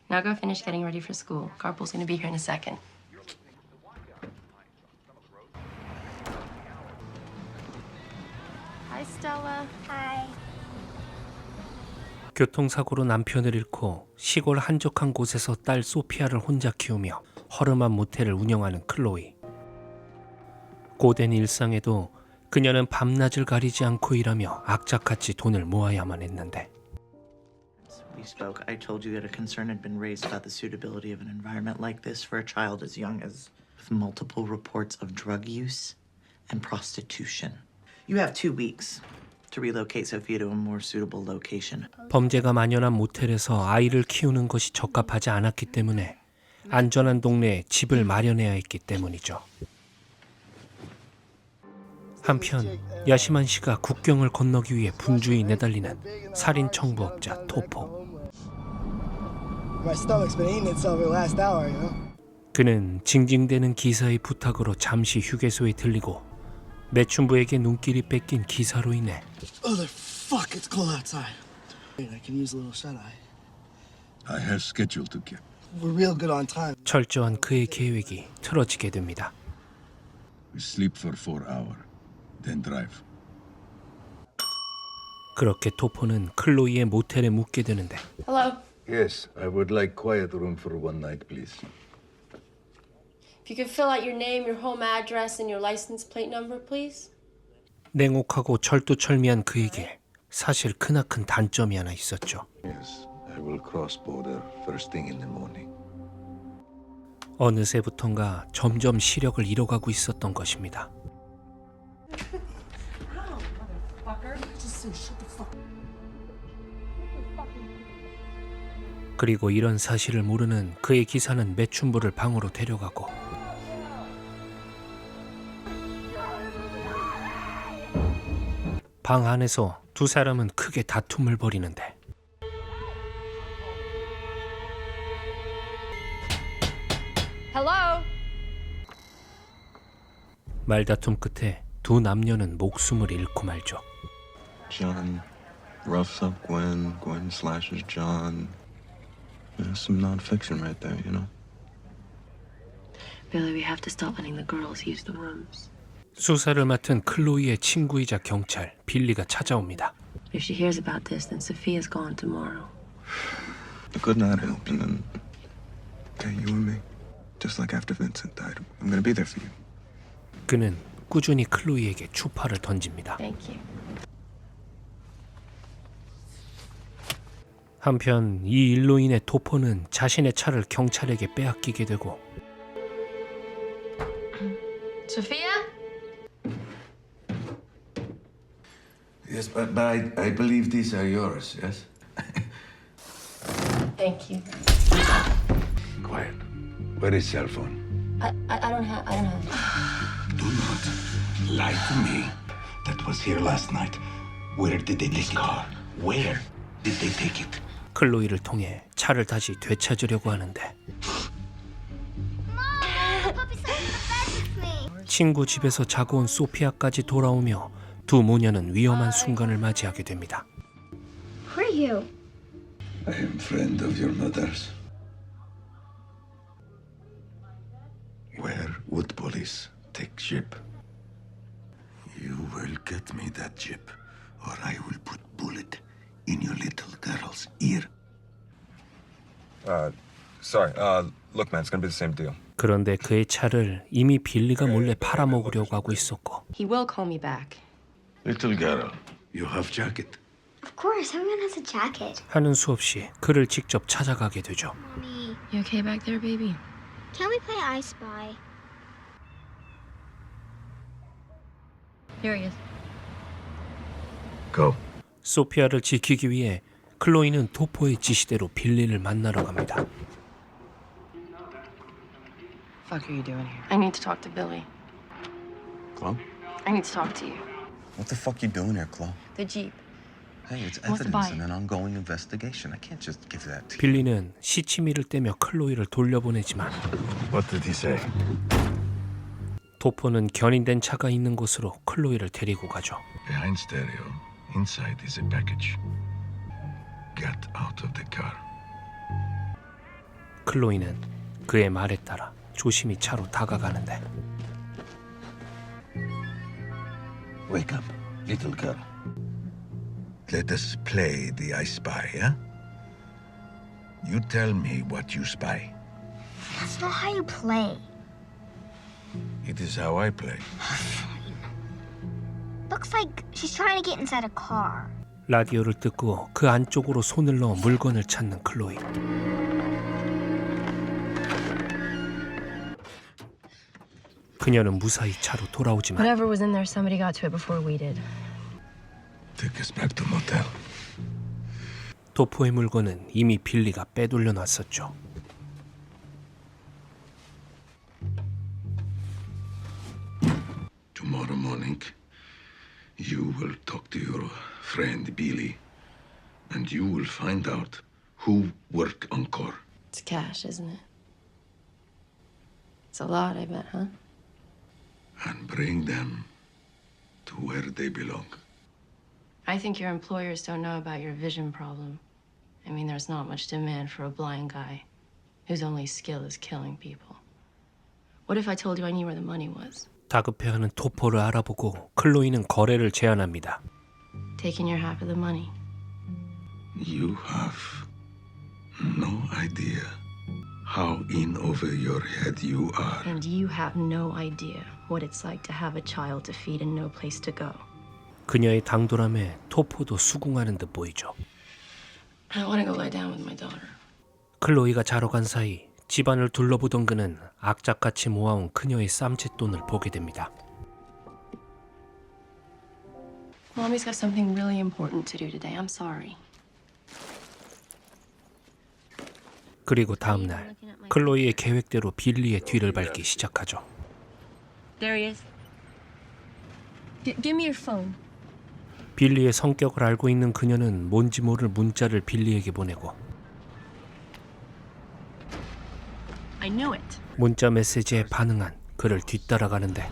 Now go finish getting ready for school. Carpool's gonna be here in a second. Hi, Stella. Hi. 교통사고로 남편을 잃고 시골 한적한 곳에서 딸 소피아를 혼자 키우며 허름한 모텔을 운영하는 클로이. 고된 일상에도 그녀는 밤낮을 가리지 않고 일하며 악착같이 돈을 모아야만 했는데 We spoke. I told you that a concern had been raised about the suitability of an environment like this for a child as young as with multiple reports of drug use and prostitution. You have 2 weeks to relocate Sophia to a more suitable location. 범죄가 만연한 모텔에서 아이를 키우는 것이 적합하지 않았기 때문에 안전한 동네에 집을 마련해야 했기 때문이죠. 한편 야시만 씨가 국경을 건너기 위해 분주히 내달리는 살인 청부업자 토포. 그는 징징대는 기사의 부탁으로 잠시 휴게소에 들리고 매춘부에게 눈길이 뺏긴 기사로 인해 I have schedule to keep. 철저한 그의 계획이 틀어지게 됩니다. We sleep for 4 hours, then drive. 그렇게 토포는 클로이의 모텔에 묵게 되는데 Hello. Yes, I would like quiet room for one night, please. If you could fill out your name, your home address, and your license plate number, please. 냉혹하고 철두철미한 그에게 사실 크나큰 단점이 하나 있었죠. Yes, I will cross border first thing in the morning. 어느새부턴가 점점 시력을 잃어가고 있었던 것입니다. 그리고 이런 사실을 모르는 그의 기사는 매춘부를 방으로 데려가고 방 안에서 두 사람은 크게 다툼을 벌이는데 Hello. 말다툼 끝에 두 남녀는 목숨을 잃고 말죠. John roughs up Gwen, Gwen slashes John. There's some non-fiction right there, you know? Billy, we have to stop letting the girls use the rooms. 수사를 맡은 클로이의 친구이자 경찰 빌리가 찾아옵니다. If she hears about this, then Sophia's gone tomorrow. A good night help, and then, okay, you and me. Just like after Vincent died, I'm gonna be there for you. 그는 꾸준히 클로이에게 추파를 던집니다. Thank you. 한편 이 일로 인해 토포는 자신의 차를 경찰에게 빼앗기게 되고 Sophia? Yes, but I believe these are yours, yes? Thank you. Quiet. Where is cell phone? I don't have. Do not lie to me. That was here last night. Where did they take it? Where did they take it? 클로이를 통해 차를 다시 되찾으려고 하는데 친구 집에서 자고 온 소피아까지 돌아오며 두 모녀는 위험한 순간을 맞이하게 됩니다. Who are you? I am friend of your mother's. Where would police take jeep? You will get me that jeep, or I will put bullet in your little girl's ear. Sorry. Look, man, it's gonna be the same deal. 그런데 그의 차를 이미 빌리가 몰래 팔아먹으려고 하고 있었고 He will call me back. Little girl, you have jacket. Of course, everyone has a jacket. 하는 수 없이 그를 직접 찾아가게 되죠. Mommy, You okay back there, baby? can we play I Spy? Here he is. Go. 소피아를 지키기 위해 클로이는 토포의 지시대로 빌리를 만나러 갑니다. Fuck are you doing here? I need to talk to Billy. Chloe? I need to talk to you. What the fuck you doing here, Chloe? The Jeep. Hey, it's What's the evidence bite? in an ongoing investigation. I can't just give that to you. 빌리는 시치미를 떼며 클로이를 돌려보내지만 What did he say? 토포는 견인된 차가 있는 곳으로 클로이를 데리고 가죠. Behind stereo, inside is a package. get out of the car. 클로이는 그의 말에 따라 조심히 차로 다가가는데 Wake up, little girl. Let us play the I Spy, huh? You tell me what you spy. That's not how you play. It is how I play. Looks like she's trying to get inside a car. 라디오를 듣고 그 안쪽으로 손을 넣어 물건을 찾는 클로이. 그녀는 무사히 차로 돌아오지만 Whatever was in there, somebody got to it before we did. Take us back to motel. 도포의 물건은 이미 빌리가 빼돌려 놨었죠. Tomorrow morning, you will talk to your friend Billy, and you will find out who worked on Core. It's cash, isn't it? It's a lot, I bet, huh? And bring them to where they belong. I think your employers don't know about your vision problem. I mean, there's not much demand for a blind guy whose only skill is killing people. What if I told you I knew where the money was? 다급해하는 토포를 알아보고 클로이는 거래를 제안합니다. Taking your half of the money. You have no idea how in over your head you are. And you have no idea what it's like to have a child to feed and no place to go. 그녀의 당돌함에 토포도 수긍하는 듯 보이죠. I want to go lie down with my daughter. 클로이가 자러 간 사이 집안을 둘러보던 그는 악착같이 모아온 그녀의 쌈짓돈을 보게 됩니다. Mommy's got something really important to do today. I'm sorry. 그리고 다음 날 클로이의 계획대로 빌리의 뒤를 밟기 시작하죠. There he is. Give me your phone. 빌리의 성격을 알고 있는 그녀는 뭔지 모를 문자를 빌리에게 보내고 I knew it. 문자 메시지에 반응한 그를 뒤따라가는데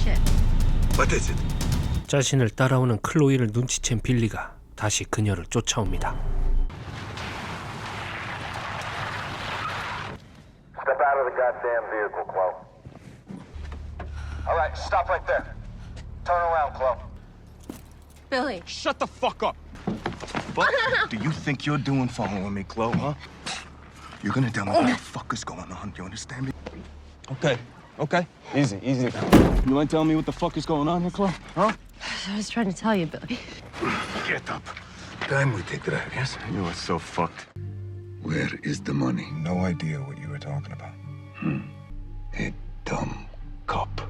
Shit. What is it? 자신을 따라오는 클로이를 눈치챈 빌리가 다시 그녀를 쫓아옵니다. Step out of the goddamn vehicle, Chloe. All right, stop right there. Turn around, Chloe. Billy. Shut the fuck up! What do you think you're doing following me, Chloe, huh? You're gonna tell me what the fuck is going on. You understand me? Okay. Easy. You wanna tell me what the fuck is going on here, Chloe? Huh? I was trying to tell you, Billy. Get up. Time we take drive, yes? You are so fucked. Where is the money? No idea what you were talking about. A dumb cop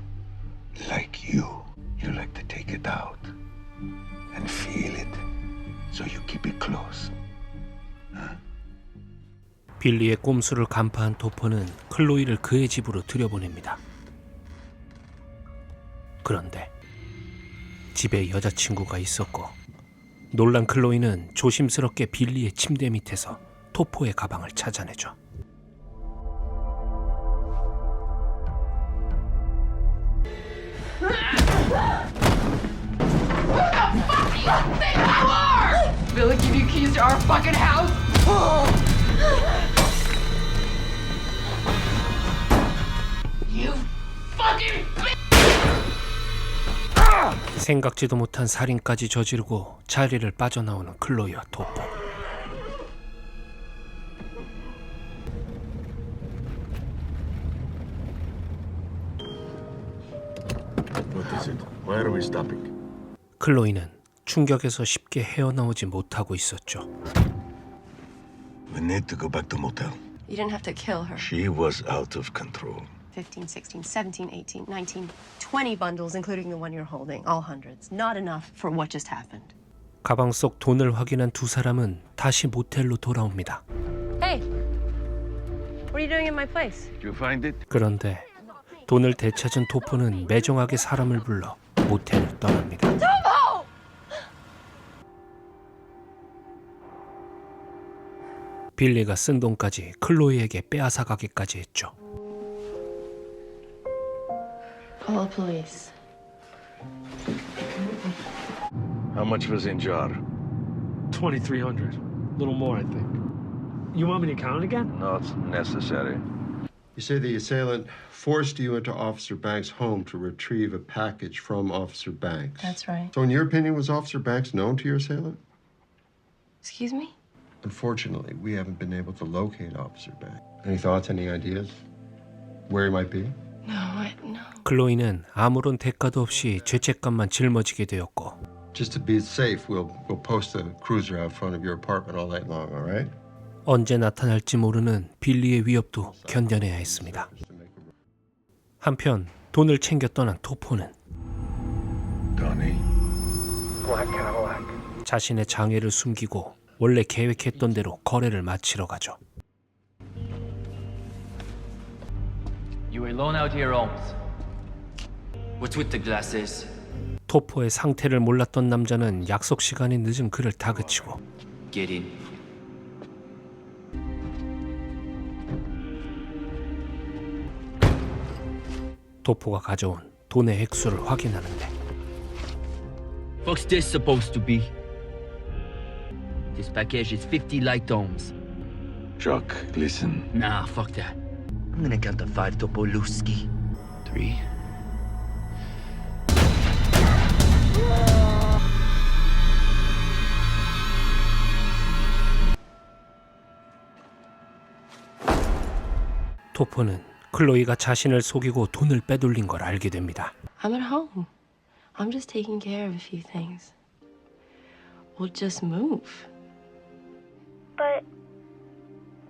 like you. You like to take it out and feel it, so you keep it close. 빌리의 꼼수를 간파한 토퍼는 클로이를 그의 집으로 들여보냅니다. 그런데 집에 여자친구가 있었고 놀란 클로이는 조심스럽게 빌리의 침대 밑에서 토포의 가방을 찾아내죠. Billy, give you keys to our fucking house? You fucking bitch! 생각지도 못한 살인까지 저지르고 자리를 빠져나오는 클로이와 토포. What is it? Why are we stopping? 클로이는 충격에서 쉽게 헤어나오지 못하고 있었죠. We need to go back to motel. You didn't have to kill her. She was out of control. 15, 16, 17, 18, 19, 20 bundles, including the one you're holding. All hundreds. Not enough for what just happened. 가방 속 돈을 확인한 두 사람은 다시 모텔로 돌아옵니다. Hey! What are you doing in my place? Did you find it? 그런데 돈을 되찾은 토포는 매정하게 사람을 불러 모텔을 떠납니다. 빌리가 쓴 돈까지 클로이에게 빼앗아가기까지 했죠. Call the police. How much was in jar? 2,300. A little more, I think. You want me to count again? Not necessary. You say the assailant forced you into Officer Banks' home to retrieve a package from Officer Banks. That's right. So in your opinion, was Officer Banks known to your assailant? Excuse me? Unfortunately, we haven't been able to locate Officer Banks. Any thoughts, any ideas? Where he might be? No. 클로이는 아무런 대가도 없이 죄책감만 짊어지게 되었고 Just to be safe, we'll post a cruiser out front of your apartment all night long, all right? 언제 나타날지 모르는 빌리의 위협도 견뎌내야 했습니다. 한편 돈을 챙겨 떠난 토포는 Donnie. Black Cadillac. 자신의 장애를 숨기고 원래 계획했던 대로 거래를 마치러 가죠. You were loaned out here, Holmes. What's with the glasses? 토포의 상태를 몰랐던 남자는 약속 시간이 늦은 그를 다그치고 Get in. 토포가 가져온 돈의 액수를 확인하는데 What's this supposed to be? This package is 50 light ohms. Chuck, listen. Nah, fuck that. I'm gonna count to 5 Topoluski. 3. 토포는 클로이가 자신을 속이고 돈을 빼돌린 걸 알게 됩니다. I'm at home. I'm just taking care of a few things. We'll just move. But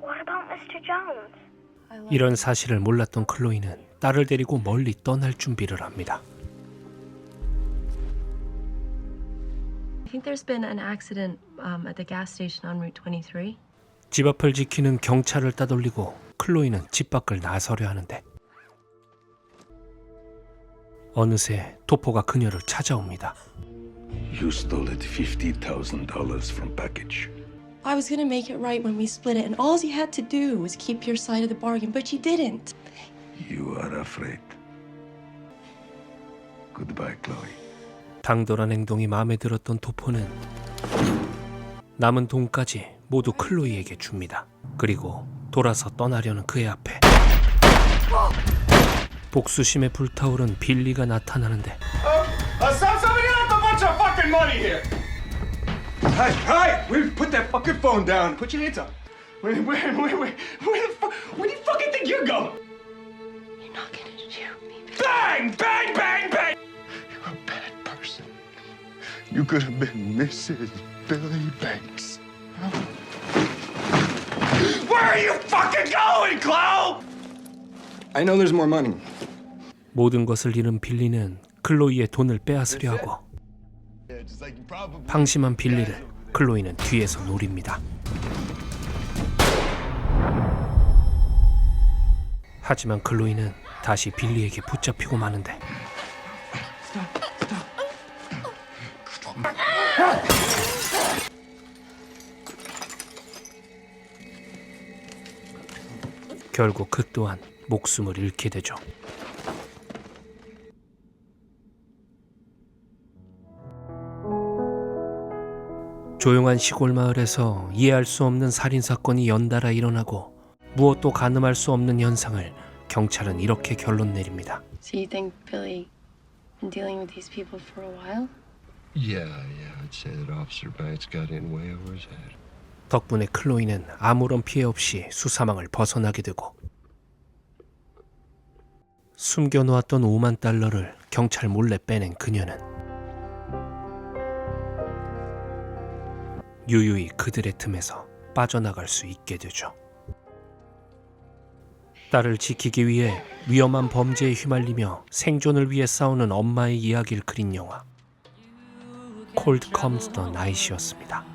what about Mr. Jones? 이런 사실을 몰랐던 클로이는 딸을 데리고 멀리 떠날 준비를 합니다. I think there's been an accident at the gas station on Route 23. 집 앞을 지키는 경찰을 따돌리고 클로이는 집 밖을 나서려 하는데 어느새 토포가 그녀를 찾아옵니다. You stole it $50,000 from package. I was gonna make it right when we split it, and all you had to do was keep your side of the bargain, but you didn't. You are afraid. Goodbye, Chloe. 당돌한 행동이 마음에 들었던 토포는 남은 돈까지 모두 클로이에게 줍니다. 그리고 돌아서 떠나려는 그의 앞에 복수심에 불타오른 빌리가 나타나는데 Somebody left a bunch of fucking money here. Hey! We put that fucking phone down. Put your hands up. Where do you fucking think you're going? You're not gonna shoot me. Bang! Bang! Bang! Bang! You're a bad person. You could have been Mrs. Billy Banks. Where are you fucking going, Chloe? I know there's more money. 모든 것을 잃은 빌리는 클로이의 돈을 빼앗으려 하고 방심한 빌리를 클로이는 뒤에서 노립니다. 하지만 클로이는 다시 빌리에게 붙잡히고 마는데 결국 그 또한 목숨을 잃게 되죠. 조용한 시골 마을에서 이해할 수 없는 살인사건이 연달아 일어나고 무엇도 가늠할 수 없는 현상을 경찰은 이렇게 결론 내립니다. So you think Billy been dealing with these people for a while? Yeah, I'd say that Officer Banks got in way over his head. 덕분에 클로이는 아무런 피해 없이 수사망을 벗어나게 되고 숨겨놓았던 $50,000를 경찰 몰래 빼낸 그녀는 유유히 그들의 틈에서 빠져나갈 수 있게 되죠. 딸을 지키기 위해 위험한 범죄에 휘말리며 생존을 위해 싸우는 엄마의 이야기를 그린 영화 콜드 컴스 더 나잇이었습니다.